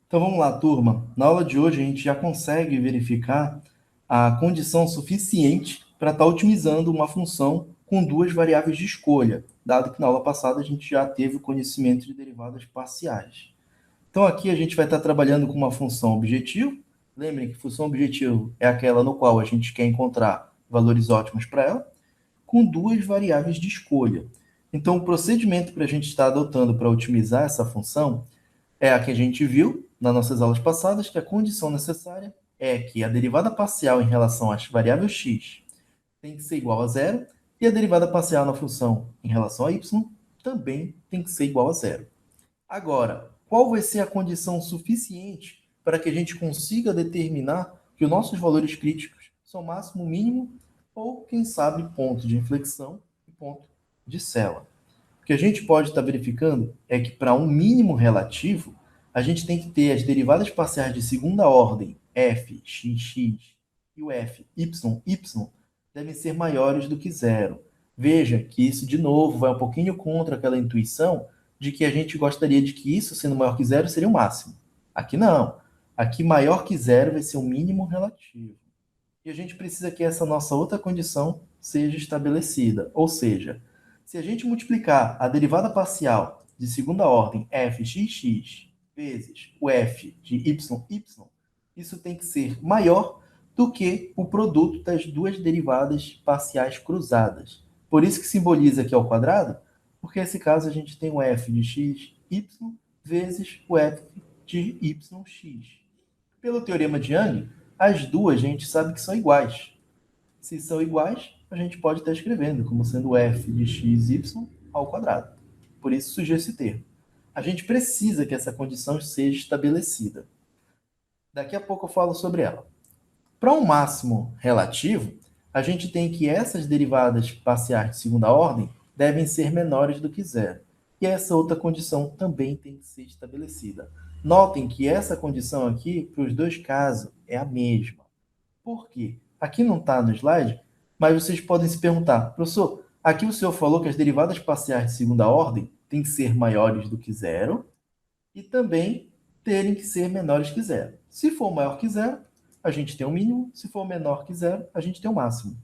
Então vamos lá, turma. Na aula de hoje a gente já consegue verificar a condição suficiente para estar otimizando uma função com duas variáveis de escolha, dado que na aula passada a gente já teve o conhecimento de derivadas parciais. Então aqui a gente vai estar trabalhando com uma função objetivo. Lembrem que função objetivo é aquela no qual a gente quer encontrar valores ótimos para ela, com duas variáveis de escolha. Então o procedimento para a gente estar adotando para otimizar essa função é a que a gente viu nas nossas aulas passadas, que a condição necessária é que a derivada parcial em relação às variáveis x tem que ser igual a zero e a derivada parcial na função em relação a y também tem que ser igual a zero. Agora, qual vai ser a condição suficiente para que a gente consiga determinar que os nossos valores críticos são máximo, mínimo ou, quem sabe, ponto de inflexão e ponto de sela? O que a gente pode estar verificando é que para um mínimo relativo, a gente tem que ter as derivadas parciais de segunda ordem, f, x e o f, y devem ser maiores do que zero. Veja que isso, de novo, vai um pouquinho contra aquela intuição de que a gente gostaria de que isso, sendo maior que zero, seria o máximo. Aqui não. Aqui, maior que zero vai ser o mínimo relativo. E a gente precisa que essa nossa outra condição seja estabelecida. Ou seja, se a gente multiplicar a derivada parcial de segunda ordem fxx vezes o f de yy, isso tem que ser maior do que o produto das duas derivadas parciais cruzadas. Por isso que simboliza aqui ao quadrado, porque nesse caso a gente tem o f de xy vezes o f de yx. Pelo teorema de Young, as duas a gente sabe que são iguais. Se são iguais, a gente pode estar escrevendo como sendo f de xy ao quadrado. Por isso surgiu esse termo. A gente precisa que essa condição seja estabelecida. Daqui a pouco eu falo sobre ela. Para um máximo relativo, a gente tem que essas derivadas parciais de segunda ordem devem ser menores do que zero. E essa outra condição também tem que ser estabelecida. Notem que essa condição aqui, para os dois casos, é a mesma. Por quê? Aqui não está no slide, mas vocês podem se perguntar, professor, aqui o senhor falou que as derivadas parciais de segunda ordem têm que ser maiores do que zero e também terem que ser menores que zero. Se for maior que zero, a gente tem o mínimo, se for menor que zero, a gente tem o máximo.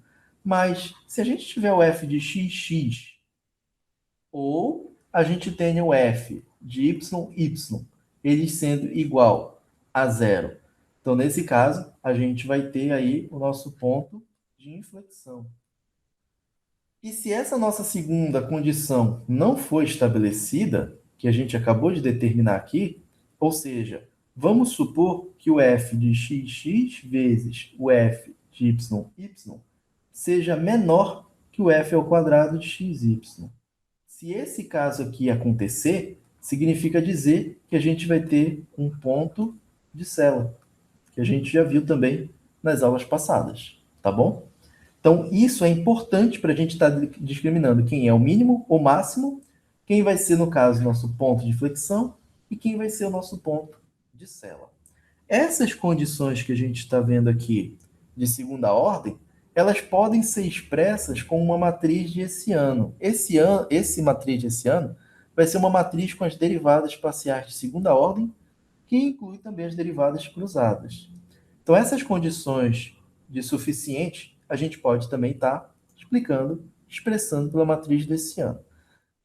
Mas se a gente tiver o f de xx ou a gente tem o f de yy, eles sendo igual a zero. Então, nesse caso, a gente vai ter aí o nosso ponto de inflexão. E se essa nossa segunda condição não for estabelecida, que a gente acabou de determinar aqui, ou seja, vamos supor que o f de xx vezes o f de yy seja menor que o f ao quadrado de xy. Se esse caso aqui acontecer, significa dizer que a gente vai ter um ponto de sela, que a gente já viu também nas aulas passadas, tá bom? Então, isso é importante para a gente estar discriminando quem é o mínimo, o máximo, quem vai ser, no caso, nosso ponto de flexão e quem vai ser o nosso ponto de sela. Essas condições que a gente está vendo aqui de segunda ordem, elas podem ser expressas com uma matriz de Hessiano. Esse matriz de Hessiano vai ser uma matriz com as derivadas parciais de segunda ordem, que inclui também as derivadas cruzadas. Então, essas condições de suficiente, a gente pode também estar explicando, expressando pela matriz desse ano.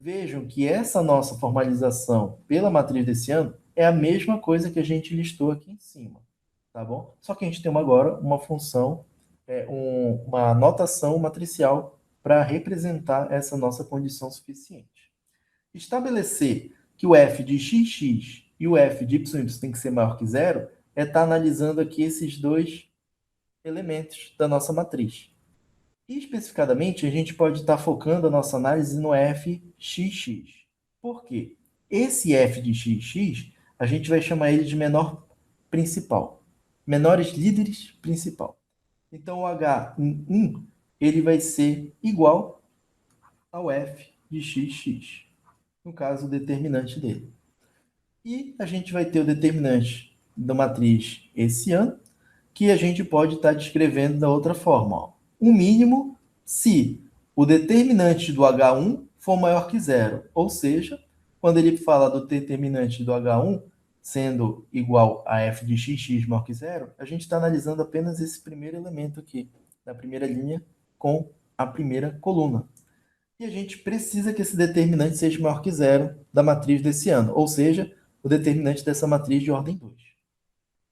Vejam que essa nossa formalização pela matriz desse ano é a mesma coisa que a gente listou aqui em cima, tá bom? Só que a gente tem agora uma função, uma notação matricial para representar essa nossa condição suficiente. Estabelecer que o f de xx e o f de y tem que ser maior que zero é estar analisando aqui esses dois elementos da nossa matriz. E, especificadamente, a gente pode estar focando a nossa análise no fxx. Por quê? Esse f de xx, a gente vai chamar ele de menor principal. Menores líderes principal. Então, o h em 1, ele vai ser igual ao f de xx. No caso, o determinante dele. E a gente vai ter o determinante da matriz esse ano, que a gente pode estar descrevendo da outra forma. Ó. O mínimo se o determinante do H1 for maior que zero. Ou seja, quando ele fala do determinante do H1, sendo igual a f de xx maior que zero, a gente está analisando apenas esse primeiro elemento aqui, da primeira linha com a primeira coluna. E a gente precisa que esse determinante seja maior que zero da matriz desse ano, ou seja, o determinante dessa matriz de ordem 2.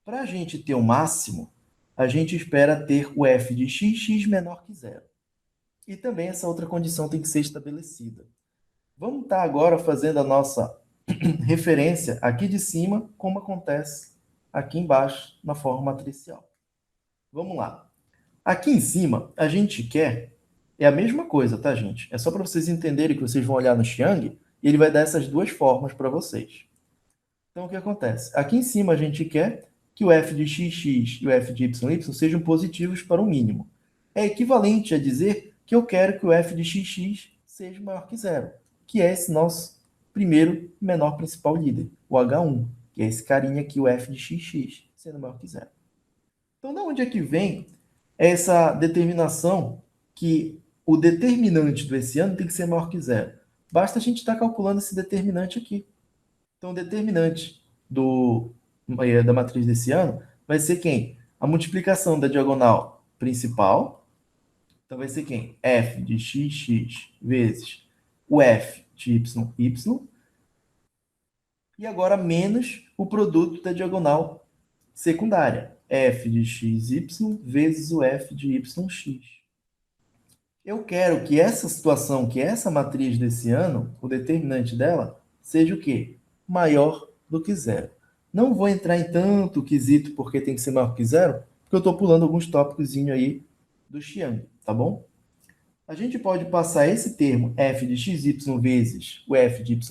Para a gente ter o máximo, a gente espera ter o f de xx menor que zero. E também essa outra condição tem que ser estabelecida. Vamos estar agora fazendo a nossa referência aqui de cima, como acontece aqui embaixo na forma matricial. Vamos lá. Aqui em cima, a gente quer... É a mesma coisa, tá, gente? É só para vocês entenderem que vocês vão olhar no Xiang e ele vai dar essas duas formas para vocês. Então, o que acontece? Aqui em cima, a gente quer que o f de xx e o f de y sejam positivos para o mínimo. É equivalente a dizer que eu quero que o f de xx seja maior que zero, que é esse nosso primeiro menor principal líder, o H1, que é esse carinha aqui, o f de xx, sendo maior que zero. Então, de onde é que vem essa determinação que o determinante do esse ano tem que ser maior que zero? Basta a gente estar calculando esse determinante aqui. Então, o determinante da matriz desse ano vai ser quem? A multiplicação da diagonal principal. Então, vai ser quem? F de xx vezes o f de y. E agora menos o produto da diagonal secundária. F de xy vezes o f de yx. Eu quero que essa situação, que essa matriz desse ano, o determinante dela, seja o quê? Maior do que zero. Não vou entrar em tanto quesito porque tem que ser maior que zero, porque eu estou pulando alguns tópicos aí do Xiang, tá bom? A gente pode passar esse termo f de xy vezes o f de yx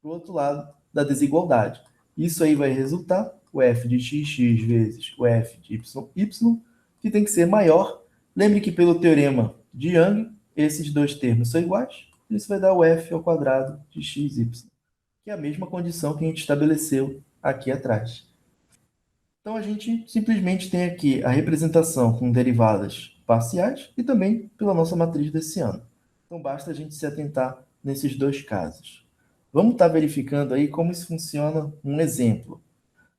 para o outro lado da desigualdade. Isso aí vai resultar o f de xx vezes o f de y, que tem que ser maior. Lembre que pelo teorema de Young, esses dois termos são iguais, isso vai dar o f ao quadrado de xy, que é a mesma condição que a gente estabeleceu aqui atrás. Então, a gente simplesmente tem aqui a representação com derivadas parciais e também pela nossa matriz desse ano. Então, basta a gente se atentar nesses dois casos. Vamos estar verificando aí como isso funciona um exemplo.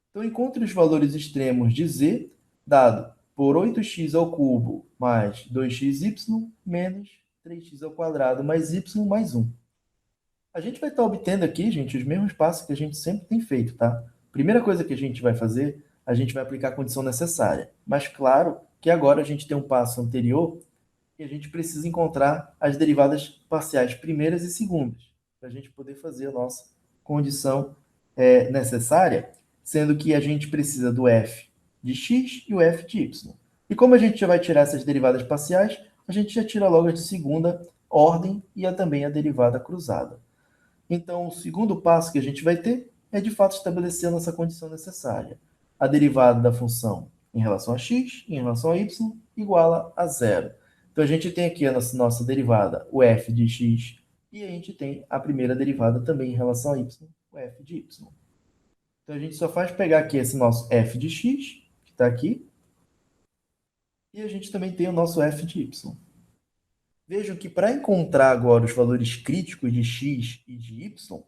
Então, encontre os valores extremos de z, dado por 8x ao cubo mais 2xy menos 3x ao quadrado mais y mais 1. A gente vai estar obtendo aqui, gente, os mesmos passos que a gente sempre tem feito, tá? Primeira coisa que a gente vai fazer, a gente vai aplicar a condição necessária. Mas claro que agora a gente tem um passo anterior e a gente precisa encontrar as derivadas parciais primeiras e segundas, para a gente poder fazer a nossa condição necessária, sendo que a gente precisa do f de x e o f de y. E como a gente já vai tirar essas derivadas parciais, a gente já tira logo as de segunda ordem e também a derivada cruzada. Então, o segundo passo que a gente vai ter é, de fato, estabelecer a nossa condição necessária. A derivada da função em relação a x, em relação a y, igual a zero. Então, a gente tem aqui a nossa derivada, o f de x, e a gente tem a primeira derivada também em relação a y, o f de y. Então, a gente só faz pegar aqui esse nosso f de x, que está aqui, e a gente também tem o nosso f de y. Vejam que para encontrar agora os valores críticos de x e de y,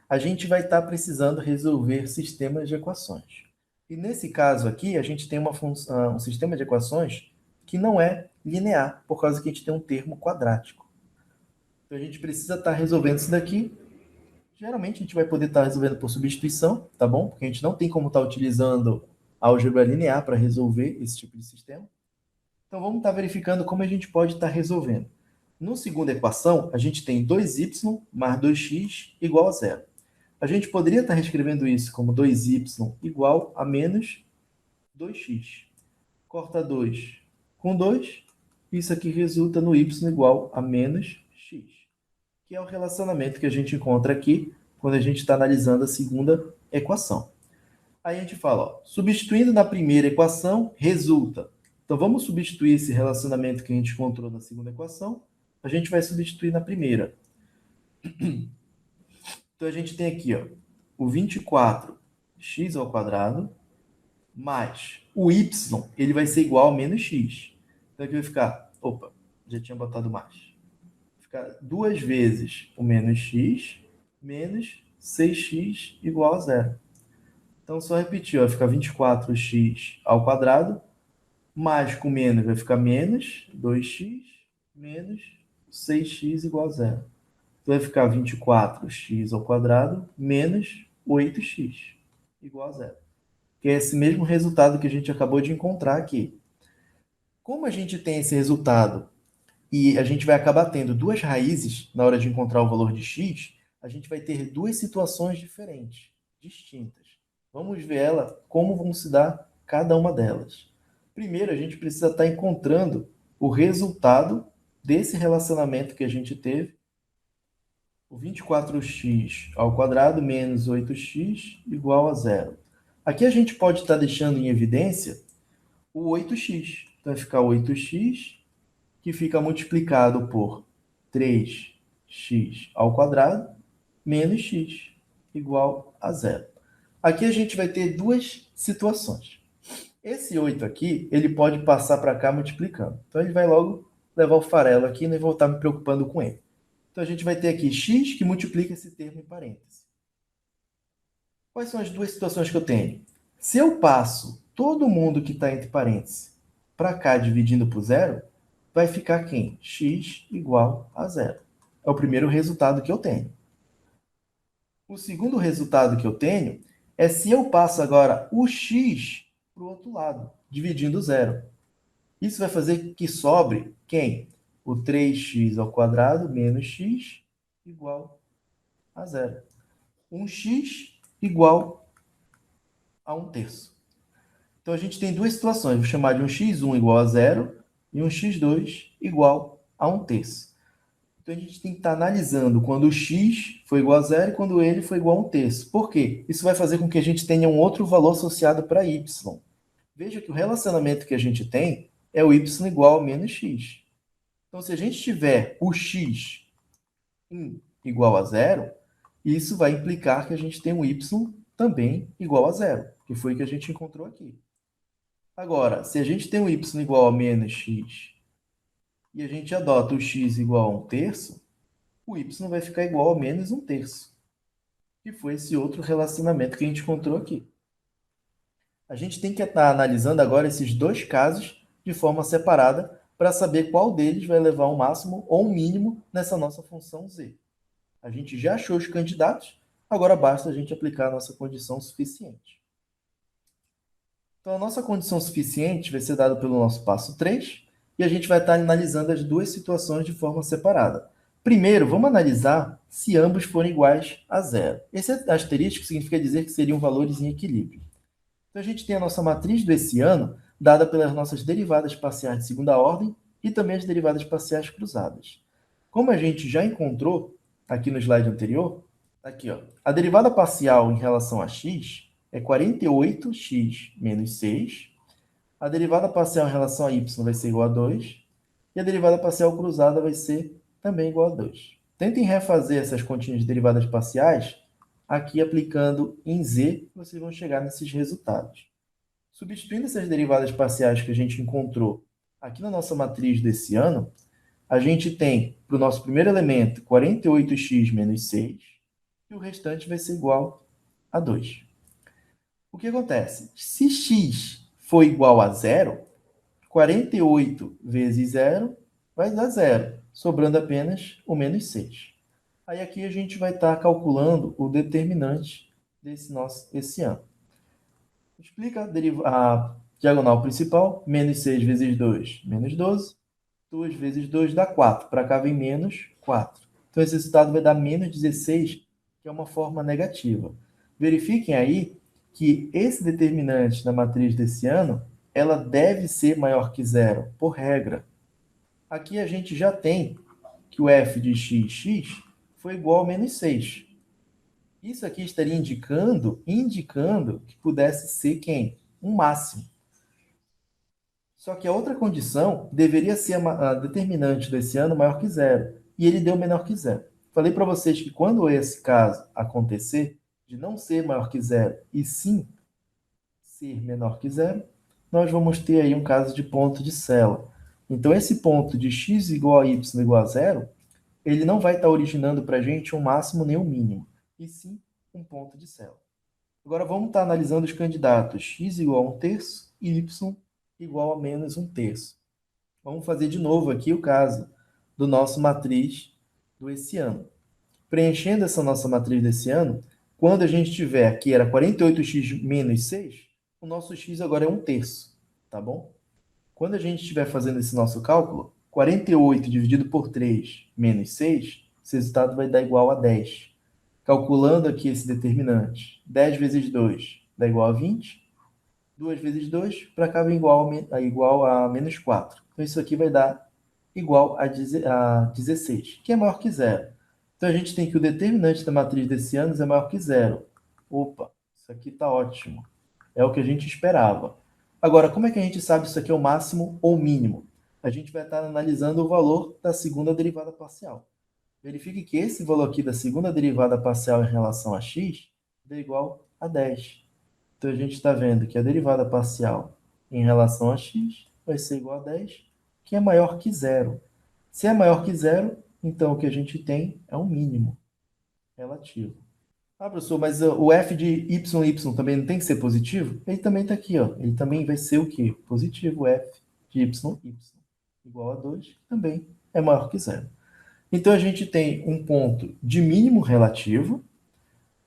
a gente vai estar precisando resolver sistemas de equações. E nesse caso aqui, a gente tem um sistema de equações que não é linear, por causa que a gente tem um termo quadrático. Então a gente precisa estar resolvendo isso daqui. Geralmente a gente vai poder estar resolvendo por substituição, tá bom? Porque a gente não tem como estar utilizando álgebra linear para resolver esse tipo de sistema. Então vamos estar verificando como a gente pode estar resolvendo. No segunda equação, a gente tem 2y mais 2x igual a zero. A gente poderia estar reescrevendo isso como 2y igual a menos 2x. Corta 2 com 2, isso aqui resulta no y igual a menos x, que é o relacionamento que a gente encontra aqui quando a gente está analisando a segunda equação. Aí a gente fala, ó, substituindo na primeira equação, resulta. Então vamos substituir esse relacionamento que a gente encontrou na segunda equação, a gente vai substituir na primeira. Então a gente tem aqui, ó, o 24x ao quadrado mais o y, ele vai ser igual a menos x. Então aqui vai ficar, opa, já tinha botado mais. Vai ficar 2 vezes o menos x menos 6x igual a zero. Então, só repetir, ó, vai ficar 24x ao quadrado, mais com menos vai ficar menos 2x, menos 6x igual a zero. Então, vai ficar 24x ao quadrado, menos 8x igual a zero. Que é esse mesmo resultado que a gente acabou de encontrar aqui. Como a gente tem esse resultado e a gente vai acabar tendo duas raízes na hora de encontrar o valor de x, a gente vai ter duas situações diferentes, distintas. Vamos ver como vão se dar cada uma delas. Primeiro, a gente precisa estar encontrando o resultado desse relacionamento que a gente teve, o 24x ao quadrado menos 8x igual a zero. Aqui a gente pode estar deixando em evidência o 8x. Então, vai ficar 8x, que fica multiplicado por 3x ao quadrado menos x igual a zero. Aqui a gente vai ter duas situações. Esse 8 aqui, ele pode passar para cá multiplicando. Então, ele vai logo levar o farelo aqui e não vou estar me preocupando com ele. Então, a gente vai ter aqui x que multiplica esse termo em parênteses. Quais são as duas situações que eu tenho? Se eu passo todo mundo que está entre parênteses para cá dividindo por zero, vai ficar quem? X igual a zero. É o primeiro resultado que eu tenho. O segundo resultado que eu tenho é se eu passo agora o x para o outro lado, dividindo zero. Isso vai fazer que sobre quem? O 3x ao quadrado menos x igual a zero. 1x igual a 1/3. Então, a gente tem duas situações. Vou chamar de um x1 igual a zero e um x2 igual a 1/3. Então, a gente tem que estar analisando quando o x foi igual a zero e quando ele foi igual a 1/3. Por quê? Isso vai fazer com que a gente tenha um outro valor associado para y. Veja que o relacionamento que a gente tem é o y igual a menos x. Então, se a gente tiver o x igual a zero, isso vai implicar que a gente tem um y também igual a zero, que foi o que a gente encontrou aqui. Agora, se a gente tem um y igual a menos x e a gente adota o x igual a 1/3, o y vai ficar igual a menos 1/3, que foi esse outro relacionamento que a gente encontrou aqui. A gente tem que estar analisando agora esses dois casos de forma separada para saber qual deles vai levar um máximo ou um mínimo nessa nossa função z. A gente já achou os candidatos, agora basta a gente aplicar a nossa condição suficiente. Então, a nossa condição suficiente vai ser dada pelo nosso passo 3, e a gente vai estar analisando as duas situações de forma separada. Primeiro, vamos analisar se ambos forem iguais a zero. Esse asterisco significa dizer que seriam valores em equilíbrio. Então, a gente tem a nossa matriz do hessiano, dada pelas nossas derivadas parciais de segunda ordem e também as derivadas parciais cruzadas. Como a gente já encontrou aqui no slide anterior, aqui, ó, a derivada parcial em relação a x é 48x menos 6. A derivada parcial em relação a y vai ser igual a 2. E a derivada parcial cruzada vai ser também igual a 2. Tentem refazer essas continhas de derivadas parciais aqui aplicando em z, vocês vão chegar nesses resultados. Substituindo essas derivadas parciais que a gente encontrou aqui na nossa matriz desse ano, a gente tem, para o nosso primeiro elemento, 48x menos 6, e o restante vai ser igual a 2. O que acontece? Se x for igual a zero, 48 vezes zero vai dar zero, sobrando apenas o menos 6. Aí aqui a gente vai estar calculando o determinante desse ano. Explica a diagonal principal, menos 6 vezes 2, menos 12. 2 vezes 2 dá 4. Para cá vem menos 4. Então, esse resultado vai dar menos 16, que é uma forma negativa. Verifiquem aí que esse determinante da matriz desse ano, ela deve ser maior que zero, por regra. Aqui a gente já tem que o f de x foi igual a menos 6. Isso aqui estaria indicando que pudesse ser quem? Um máximo. Só que a outra condição deveria ser a determinante desse ano maior que zero. E ele deu menor que zero. Falei para vocês que quando esse caso acontecer, de não ser maior que zero, e sim ser menor que zero, nós vamos ter aí um caso de ponto de Sela. Então, esse ponto de x igual a y igual a zero, ele não vai estar originando para a gente um máximo nem um mínimo, e sim um ponto de Sela. Agora vamos estar analisando os candidatos x igual a 1/3 e y igual a menos 1/3. Vamos fazer de novo aqui o caso do nosso matriz do esse ano. Preenchendo essa nossa matriz desse ano, quando a gente tiver aqui era 48x menos 6, o nosso x agora é 1/3, tá bom? Quando a gente estiver fazendo esse nosso cálculo, 48 dividido por 3 menos 6, esse resultado vai dar igual a 10. Calculando aqui esse determinante, 10 vezes 2 dá igual a 20. 2 vezes 2, para cá vem igual a menos 4. Então, isso aqui vai dar igual a 16, que é maior que zero. Então, a gente tem que o determinante da matriz desse ano é maior que zero. Opa, isso aqui está ótimo. É o que a gente esperava. Agora, como é que a gente sabe se isso aqui é o máximo ou o mínimo? A gente vai estar analisando o valor da segunda derivada parcial. Verifique que esse valor aqui da segunda derivada parcial em relação a x é igual a 10. Então, a gente está vendo que a derivada parcial em relação a x vai ser igual a 10, que é maior que zero. Se é maior que zero, então o que a gente tem é um mínimo relativo. Ah, professor, mas o f de y também não tem que ser positivo? Ele também está aqui, ó. Ele também vai ser o quê? Positivo, f de y igual a 2, também é maior que zero. Então, a gente tem um ponto de mínimo relativo,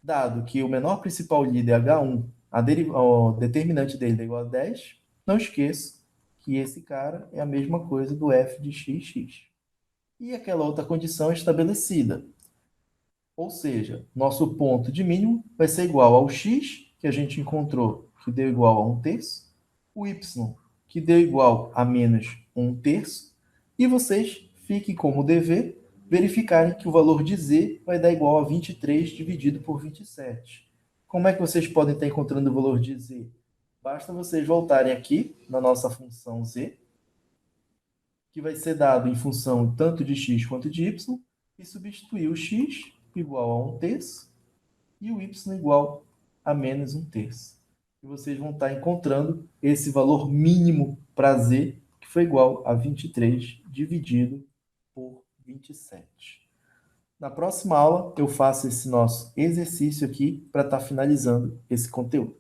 dado que o menor principal líder H1, o determinante dele é igual a 10, não esqueça que esse cara é a mesma coisa do f de xx. E aquela outra condição é estabelecida. Ou seja, nosso ponto de mínimo vai ser igual ao x, que a gente encontrou, que deu igual a 1/3, o y, que deu igual a menos 1/3, e vocês fiquem como dever verificarem que o valor de z vai dar igual a 23 dividido por 27. Como é que vocês podem estar encontrando o valor de z? Basta vocês voltarem aqui na nossa função z, que vai ser dado em função tanto de x quanto de y, e substituir o x igual a 1/3 e o y igual a menos 1/3. E vocês vão estar encontrando esse valor mínimo para z, que foi igual a 23 dividido por 27. Na próxima aula, eu faço esse nosso exercício aqui para estar finalizando esse conteúdo.